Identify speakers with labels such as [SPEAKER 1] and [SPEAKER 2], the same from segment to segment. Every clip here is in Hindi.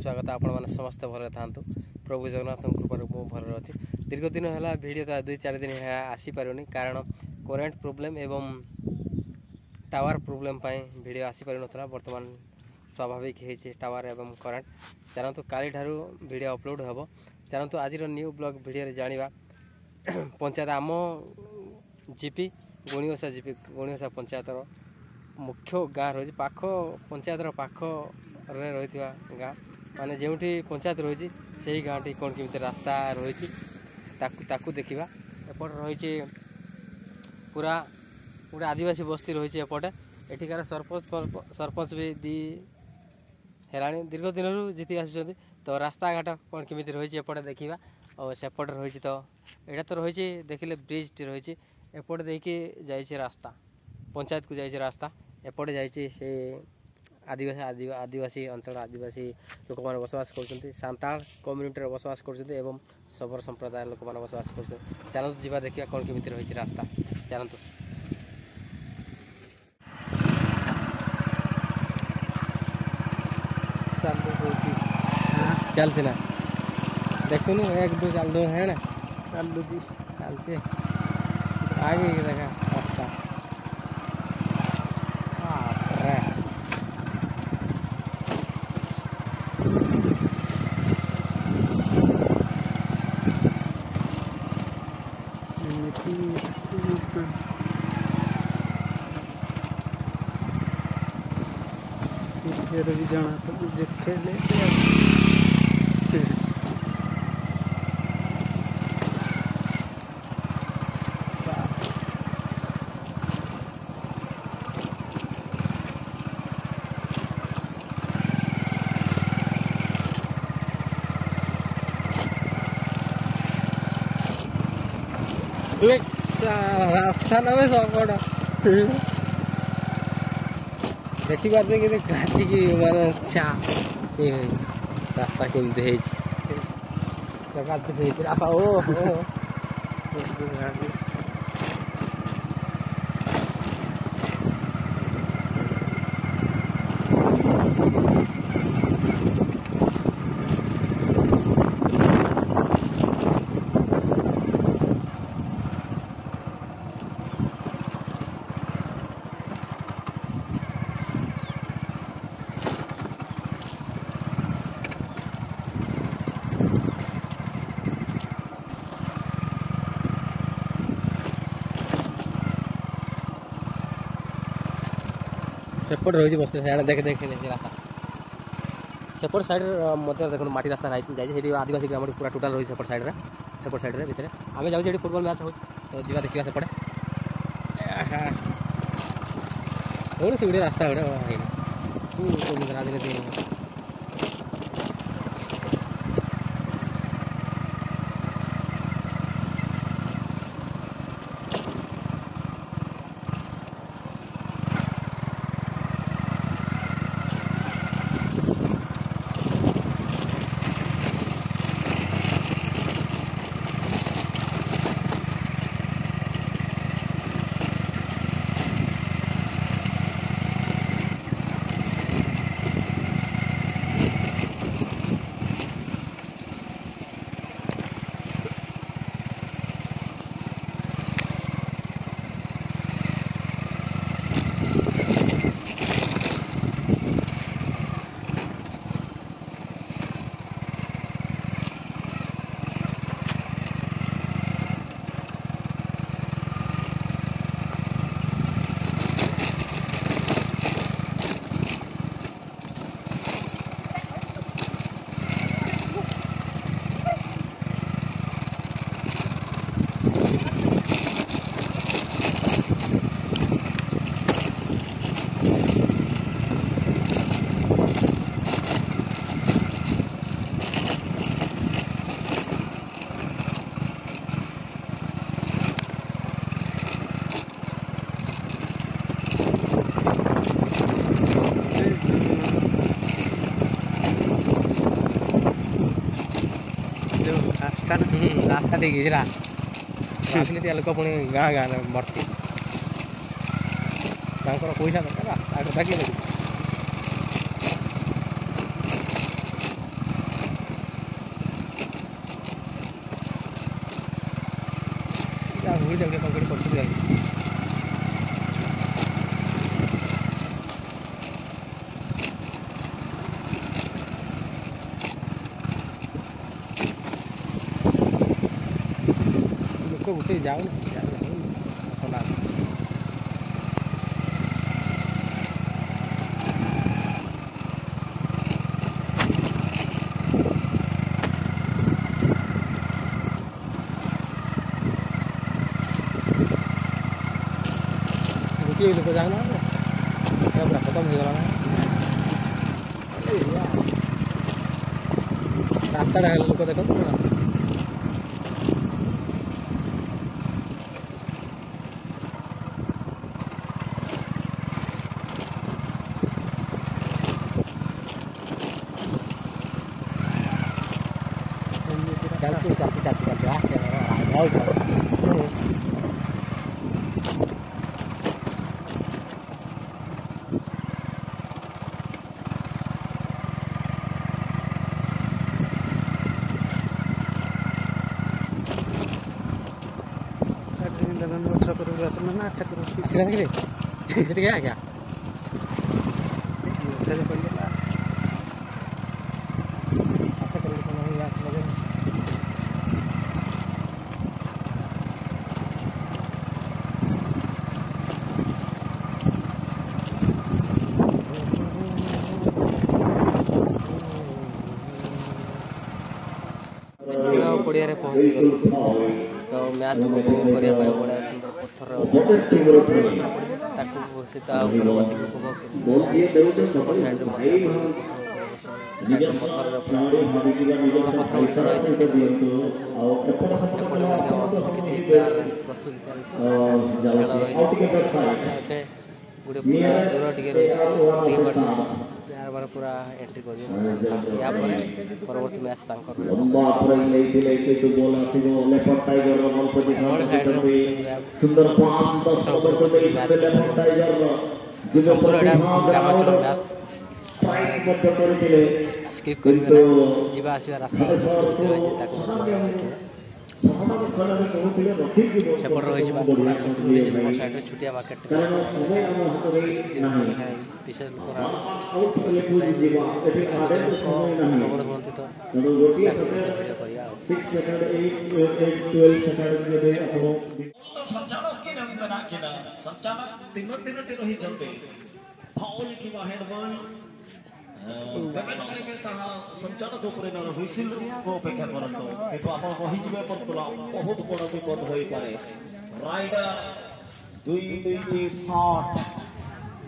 [SPEAKER 1] स्वागत आपण मैंने समस्त भल था प्रभु जगन्नाथ कृपार मु भल अच्छी दीर्घ दिन है वीडियो तो 2-4 दिन है आसीपारे कारण करेन्ट प्रोब्लेम एवं टावर प्रोब्लेम वीडियो आसीपार ना बर्तमान स्वाभाविक है टावर एवं करेन्ट चलतु काली ठारू वीडियो अपलोड हम चलतु आज न्यू ब्लॉग वीडियो जाना पंचायत आम जीपी गुणीओसा जीपी गुणीओसा पंचायतर मुख्य गाँ रही पाख पंचायतर पाखरे रही गाँ माने जो पंचायत रही से गाँ टी कौन केमी रास्ता रही देखा एपट रही पूरा गोटे आदिवासी बस्ती रही एपटे एठिकार सरपंच भी दी है दीर्घ दिन जीति आसुँच तो रास्ता घाट कौन केमी रही एपटे देखा और सेपट रही तो यहाँ तो रही देखिले ब्रिज टी रही एपटे देखिए जाइए रास्ता पंचायत को जाइए रास्ता एपटे जाइए आदिवासी अंचल आदिवासी लोक मैंने बसवास कर सांताल कम्युनिटी बसवास कर सबर संप्रदाय लोक मैंने बसवास कर चलतु जा देखा कौन केमी रही रास्ता चलतु चलती ना देखुन 1-2 चल दो है ना चल जी चलते आगे देखा रास्ता
[SPEAKER 2] भी जाना तो खेले
[SPEAKER 1] रास्ता ना सबकटा देखी पारे कि घाटिकी माने रास्ता केमती चकाचक रास्ता ओ सेपट रही बस देख देख रास्ता सेपट साइड मत देख माटी रास्ता जाइए आदिवासी ग्राम पूरा टोटाल रही सेपट साइड भितर आम जाऊँ फुटबॉल मैच हो तो जा देखा सेपटे से गोटे रास्ता गोटे राजनीति
[SPEAKER 2] ରାସ୍ତା ନା
[SPEAKER 1] ରାସ୍ତା ଦେଇକି ରାଜନୀତି ଲୋକ ପୁଣି ଗାଁ ଗାଁ ଭର୍ତ୍ତି ତାଙ୍କର ପଇସା ଦରକାର ରାସ୍ତା କଥା କିଏ ଦେଖୁଛି ଭୁଲ ଯାଉଛି କଙ୍କଡ଼ି ପଛକୁ ଯାଉଛି ଲୋକ ଗୋଟେ ଯାଉନି ସଲା गोटे लोक जाऊना पूरा खत्म हो गला रास्ता लोक देख क्या पड़िया पहुँची गलु तो मैच उपभोग करने बड़ा सुंदर पत्थर सीता बसिक उपभोग गोटे दूर टे बार पूरा एंट्री कर परवर्ती मैच स्किप कर रास्ता सेपट रही साइड छुटिया मार्केट विशेष
[SPEAKER 3] संचालक हुईसिल को अपेक्षा करतो किंतु आपण कहिजिबे पर तुला बहुत बड़ विपद होई पारे राइडर 2-2 शॉट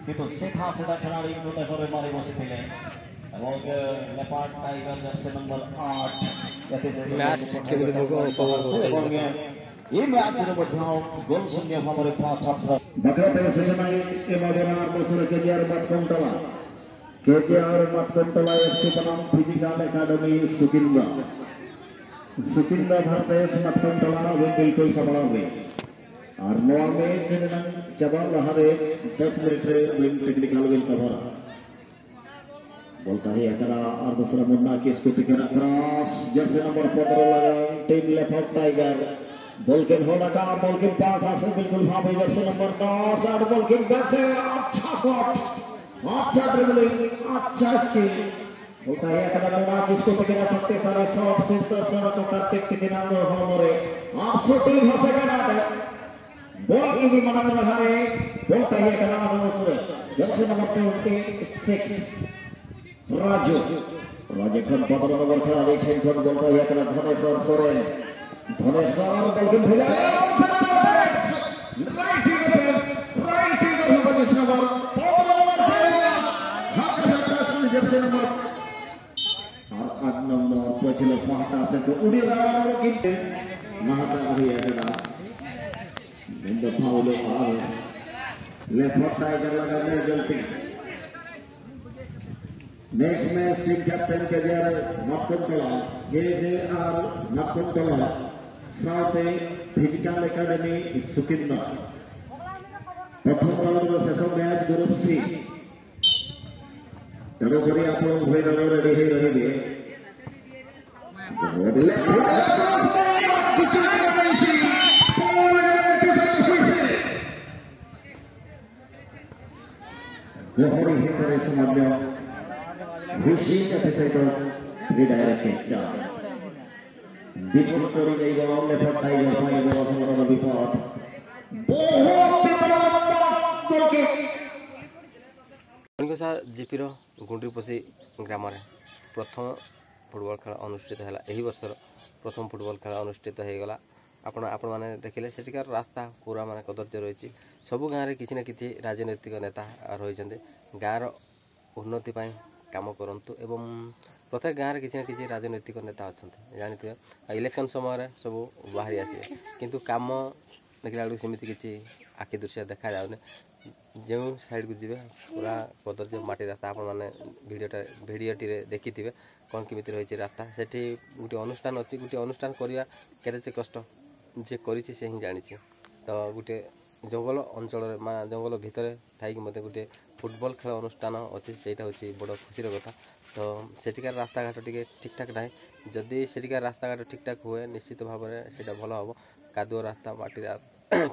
[SPEAKER 3] किंतु सीधा सीधा खिलाड़ी को हरे मारे बसिथिले এবং লেপার্ড টাইগার জার্সি नंबर 8 এতে से
[SPEAKER 1] मैच केवल लोगों कवर करते हैं
[SPEAKER 3] ये मैच रे ମଧ୍ୟ गोल शून्य भाବରେ फास्ट हाफ बकरा सेजनाई ए मगना बसरे केजियार बात काउंटला केजियार बात काउंटला एफसी बनाम फिजिकल एकेडमी सुकिंदा वर्सेस बात काउंटला वो बिल्कुल संभालवे और नवा मैच सेजन चबा रहारे 10 मिनट रे ब्लिंक टेक्निकल विल कवर बोलता है एकरा और दूसरा मुन्ना की इसको टिकरा क्रॉस जर्सी नंबर 15 लगा टीम लेफ्ट टाइगर बॉल के होड़ा का बॉल के पास आसे बिल्कुल भाई जर्सी नंबर 10 और बॉल के बैट से अच्छा शॉट अच्छा ड्रिबलिंग अच्छा स्किल बोलता है एकरा मुन्ना जिसको टिकरा सकते सारे शॉट सेंटर शॉट को कार्तिक टिकरांदो होमरे आप शूटिंग हो सकेगा बॉल की भी मना रहा है बोलता है एकरा मुन्ना जर्सी नंबर 26 राजू खन 15 नंबर खिलाड़ी ठेंठन बोलता है एकरा धनेश्वर सोरेन धनेश्वर बॉल के भेजा राइट इन 25 नंबर 15 नंबर खेला हाथ से 10 जर्सी नंबर और 8 नंबर पछिले महता से तो उड़ी रहा कि महता हुई एकरा इन द फाउल आ लेफ्ट टाइगर लगा में गलती Next match team captain KJR Matkuntola, KJR Matkuntola, South Physical Academy Sukinda. प्रथम राउंड शेष मैच ग्रुप सी तेणुकरी आप उभय दल रेडी रही गहरी हिंदे समाज खुशी सहित रिडायरेक्ट चार्ज विपद तोड़ी गई लेफ्ट टाइगर पाइब अथवा विपद
[SPEAKER 1] जीपीर गुंडीपशी ग्राम प्रथम फुटबॉल खेल अनुष्ठित है यही वर्षर प्रथम फुटबॉल खेल अनुष्ठित होगा आपण मैंने देखिले सेठिकार रास्ता पूरा माने कदर्य रही सबु गाँव में किसी न किसी राजनैतिक नेता रही गाँव उन्नति काम करंतु एवं प्रत्येक गाँव में किसी न किसी राजनैतिक नेता अच्छा जानते इलेक्शन समय सब बाहरी आसवे किंतु काम देखला बेलू सेमती किसी आखि दृश्य देखा जाऊनी जो साइड को जीवे पूरा कदर्य माटी रास्ता आप भिडियोटी देखी थे कौन केमी रही रास्ता से गोटे अनुष्ठान अच्छी गोटे अनुष्ठान करवा के कष्ट जे कर ही जानी तो गोटे जंगल अंचल जंगल भितर थी गोटे फुटबॉल खेल अनुष्ठान अच्छी से बड़ खुशी कथा तो सेठिकार रास्ता घाट टी ठीक ठाक ना जदि सेठिकार रास्ता घाट ठीक ठाक हुए निश्चित भाव में से भल हम कादुओ रास्ता माटी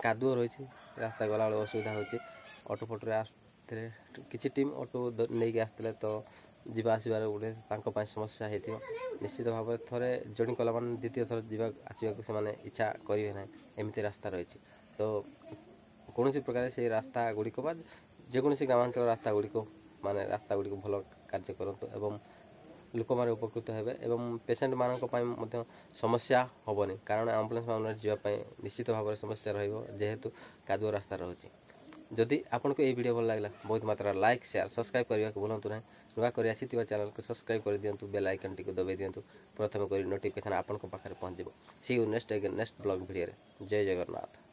[SPEAKER 1] कादुओ रही रास्ता गला बेले असुविधा होती ऑटो फोटो आसते किसी टीम ऑटो नहीं आसते तो जीवा आसबार गोटे समस्या होती निश्चित भाव में थे जॉइन कला मान द्वितीय थर जीवा आसवा से इच्छा करेंगे ना एमती रास्ता रही तो कौन प्रकार से रास्ता गुड़िक जेकोसी ग्रामांचल रास्ता गुड़िक माने रास्ता गुड़िक भल कार्य करतु एवं लोक मैंने उपकृत हेबे एवं पेसेंट मानक समस्या हेनी कारण आम्बुलांस मान जावाई निश्चित भाव में समस्या जेहेतु कादुओ रास्ता रही जदि आपको ये वीडियो भल लगे बहुत मात्रा लाइक शेयर सब्सक्राइब करने को भूलु ना नुआ कर आसी चैनल को सब्सक्राइब कर दिंतु बेल आइकन टी दबाई दिंतु प्रथम कर नोटिफिकेशन आपन पाखे पहुँच सी यू नेक्स्ट ब्लॉग वीडियो जय जगन्नाथ।